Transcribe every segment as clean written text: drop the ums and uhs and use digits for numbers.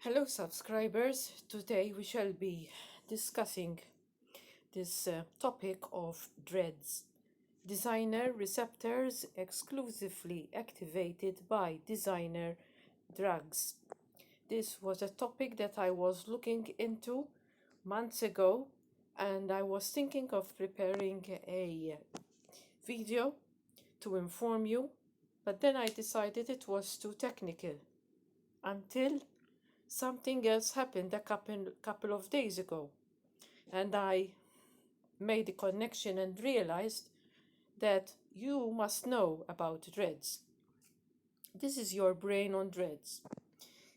Hello subscribers, today we shall be discussing this topic of dreads. Designer receptors exclusively activated by designer drugs. This was a topic that I was looking into months ago, and I was thinking of preparing a video to inform you, but then I decided it was too technical until something else happened a couple of days ago, and I made a connection and realized that you must know about dreads. This is your brain on dreads,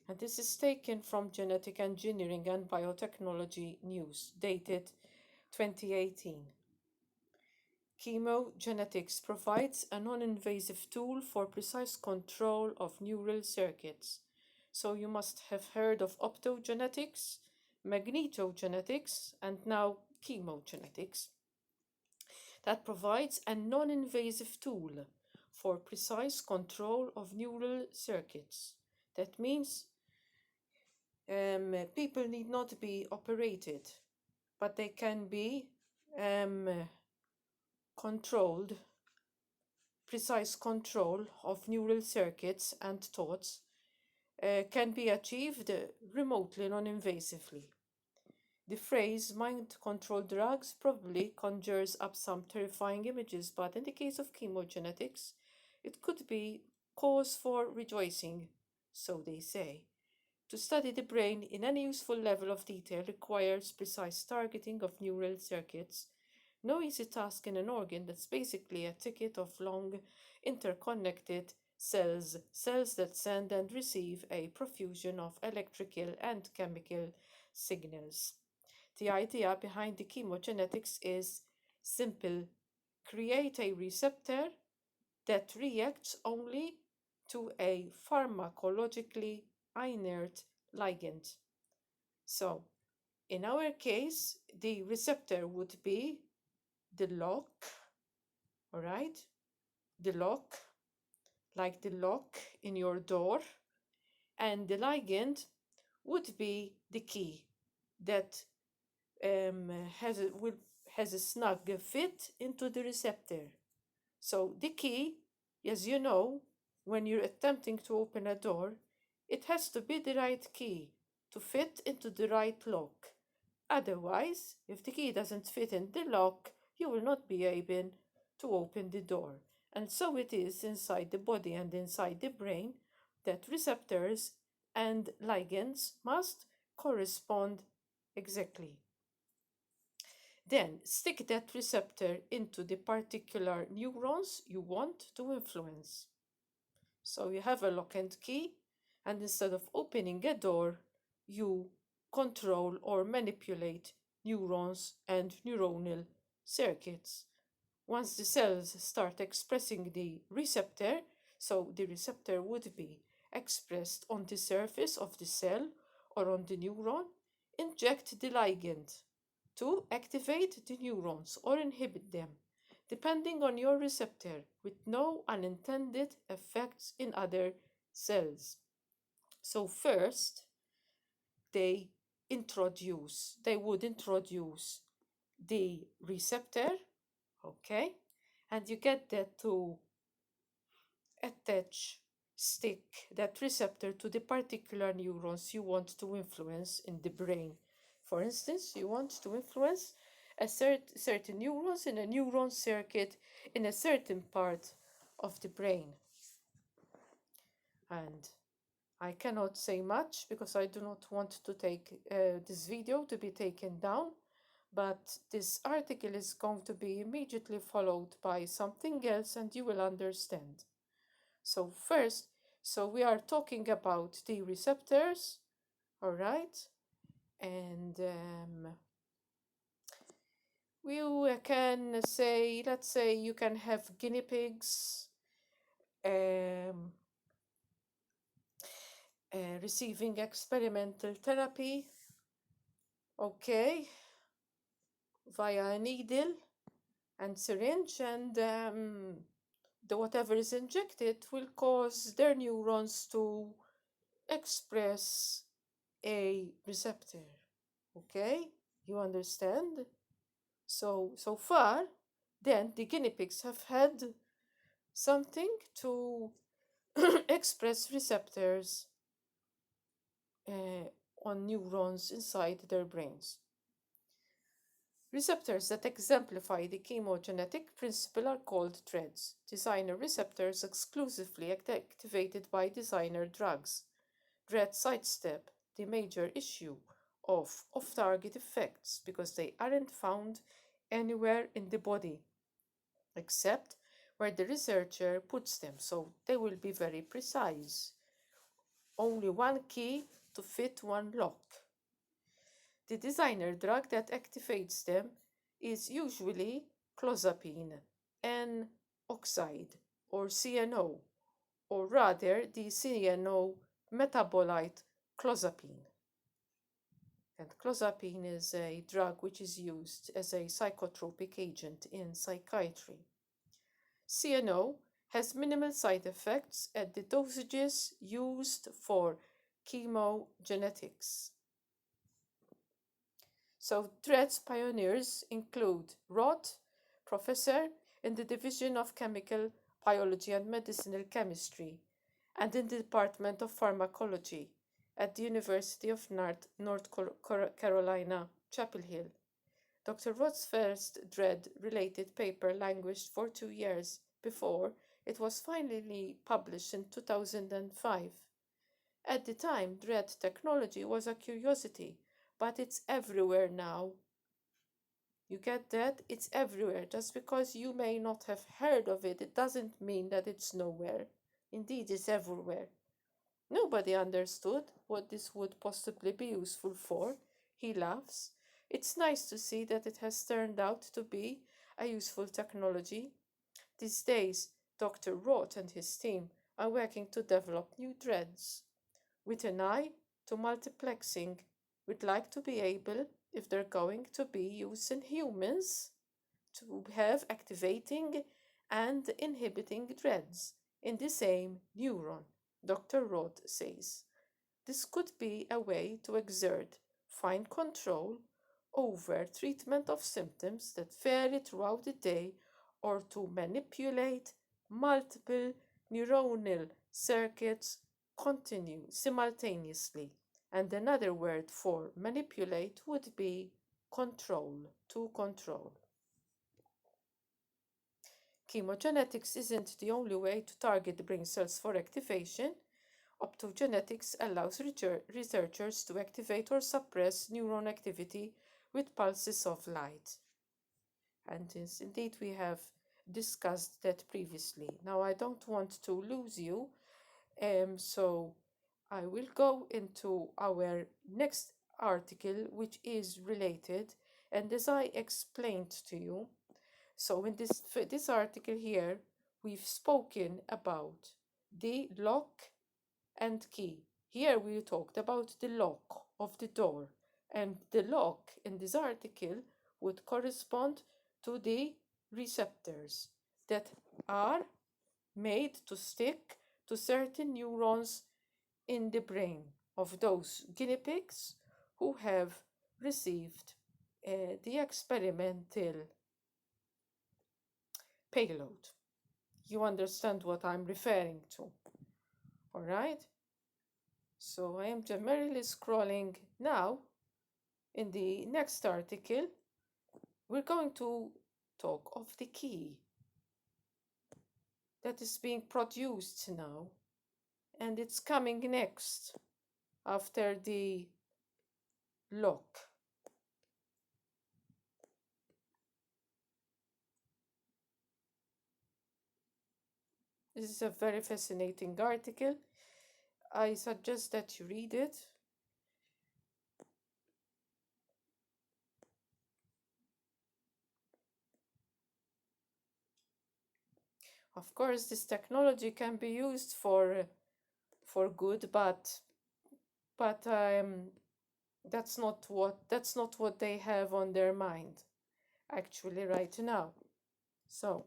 and this is taken from Genetic Engineering and Biotechnology News, dated 2018. Chemogenetics provides a non-invasive tool for precise control of neural circuits. So you must have heard of optogenetics, magnetogenetics, and now chemogenetics. That provides a non-invasive tool for precise control of neural circuits. That means people need not be operated, but they can be controlled, precise control of neural circuits and thoughts can be achieved remotely, non-invasively. The phrase mind control drugs probably conjures up some terrifying images, but in the case of chemogenetics, it could be cause for rejoicing, so they say. To study the brain in any useful level of detail requires precise targeting of neural circuits. No easy task in an organ that's basically a ticket of long interconnected cells that send and receive a profusion of electrical and chemical signals. The idea behind the chemogenetics is simple: create a receptor that reacts only to a pharmacologically inert ligand. So, in our case, the receptor would be the lock, all right? The lock, like the lock in your door, and the ligand would be the key that has a snug fit into the receptor. So the key, as you know, when you're attempting to open a door, it has to be the right key to fit into the right lock. Otherwise, if the key doesn't fit in the lock, you will not be able to open the door. And so it is inside the body and inside the brain that receptors and ligands must correspond exactly. Then stick that receptor into the particular neurons you want to influence. So you have a lock and key, and instead of opening a door, you control or manipulate neurons and neuronal circuits. Once the cells start expressing the receptor, so the receptor would be expressed on the surface of the cell or on the neuron, inject the ligand to activate the neurons or inhibit them, depending on your receptor, with no unintended effects in other cells. So first, they would introduce the receptor, okay, and you get that to stick that receptor to the particular neurons you want to influence in the brain. For instance, you want to influence a certain neurons in a neuron circuit in a certain part of the brain. And I cannot say much because I do not want to take this video to be taken down, but this article is going to be immediately followed by something else and you will understand. So first, we are talking about the receptors, all right? And we can say, let's say you can have guinea pigs receiving experimental therapy, okay, via a needle and syringe, and whatever is injected will cause their neurons to express a receptor. Okay? You understand? So far, then the guinea pigs have had something to express receptors on neurons inside their brains. Receptors that exemplify the chemogenetic principle are called DREADs, designer receptors exclusively activated by designer drugs. DREAD sidestep the major issue of off-target effects because they aren't found anywhere in the body except where the researcher puts them, so they will be very precise. Only one key to fit one lock. The designer drug that activates them is usually clozapine, N oxide, or CNO, or rather the CNO metabolite clozapine. And clozapine is a drug which is used as a psychotropic agent in psychiatry. CNO has minimal side effects at the dosages used for chemogenetics. So DREAD's pioneers include Roth, professor in the Division of Chemical Biology and Medicinal Chemistry, and in the Department of Pharmacology at the University of North Carolina, Chapel Hill. Dr. Roth's first DREAD-related paper languished for 2 years before it was finally published in 2005. At the time, DREAD technology was a curiosity, but it's everywhere now. You get that? It's everywhere. Just because you may not have heard of it, it doesn't mean that it's nowhere. Indeed, it's everywhere. Nobody understood what this would possibly be useful for. He laughs. It's nice to see that it has turned out to be a useful technology. These days, Dr. Roth and his team are working to develop new DREADs. With an eye to multiplexing, we'd like to be able, if they're going to be used in humans, to have activating and inhibiting DREADs in the same neuron, Dr. Roth says. This could be a way to exert fine control over treatment of symptoms that vary throughout the day or to manipulate multiple neuronal circuits continue simultaneously. And another word for manipulate would be control, to control. Chemogenetics isn't the only way to target the brain cells for activation. Optogenetics allows researchers to activate or suppress neuron activity with pulses of light. And yes, indeed, we have discussed that previously. Now, I don't want to lose you, so I will go into our next article, which is related. And as I explained to you, so in this article here, we've spoken about the lock and key. Here we talked about the lock of the door, and the lock in this article would correspond to the receptors that are made to stick to certain neurons in the brain of those guinea pigs who have received the experimental payload. You understand what I'm referring to, all right? So I am merely scrolling now. In the next article, we're going to talk of the key that is being produced now, and it's coming next after the lock. This is a very fascinating article. I suggest that you read it. Of course, this technology can be used for good, but that's not what they have on their mind actually right now. So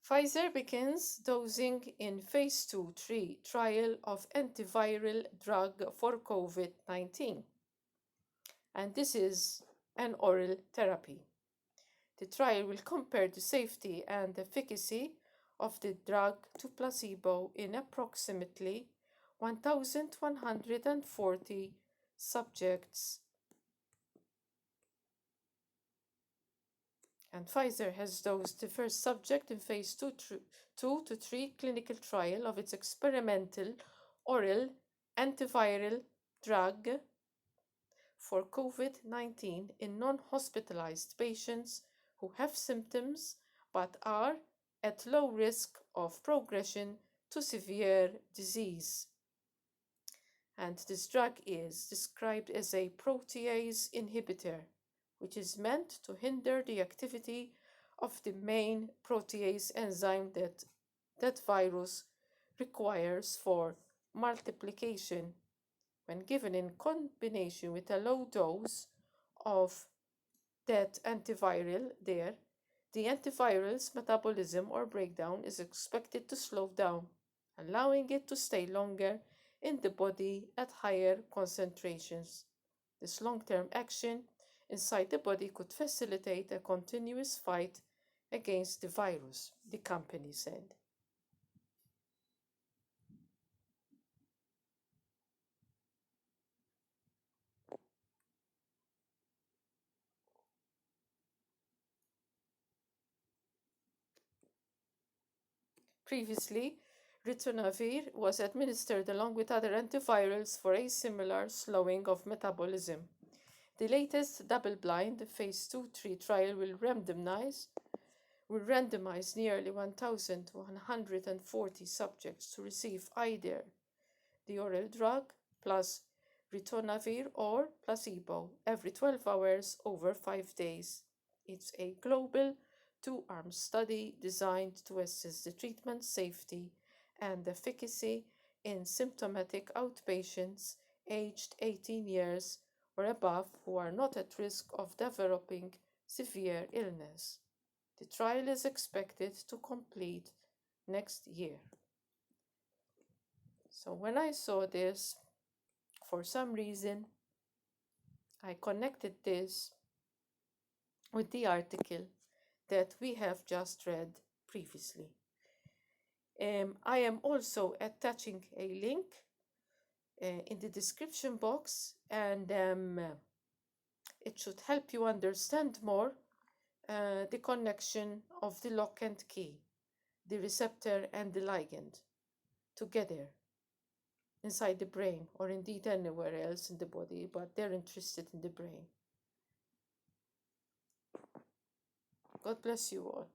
Pfizer begins dosing in phase 2-3 trial of antiviral drug for COVID-19. And this is an oral therapy. The trial will compare the safety and efficacy of the drug to placebo in approximately 1,140 subjects. And Pfizer has dosed the first subject in phase 2 to 3 clinical trial of its experimental oral antiviral drug for COVID-19 in non-hospitalized patients who have symptoms but are at low risk of progression to severe disease. And this drug is described as a protease inhibitor, which is meant to hinder the activity of the main protease enzyme that virus requires for multiplication. When given in combination with a low dose of that antiviral there, the antiviral's metabolism or breakdown is expected to slow down, allowing it to stay longer in the body at higher concentrations. This long-term action inside the body could facilitate a continuous fight against the virus, the company said. Previously, ritonavir was administered along with other antivirals for a similar slowing of metabolism. The latest double-blind phase 2-3 trial will randomize nearly 1,140 subjects to receive either the oral drug plus ritonavir or placebo every 12 hours over 5 days. It's a global two-arm study designed to assess the treatment safety and efficacy in symptomatic outpatients aged 18 years or above who are not at risk of developing severe illness. The trial is expected to complete next year. So when I saw this, for some reason, I connected this with the article that we have just read previously. I am also attaching a link in the description box, and it should help you understand more the connection of the lock and key, the receptor and the ligand together inside the brain, or indeed anywhere else in the body, but they're interested in the brain. God bless you all.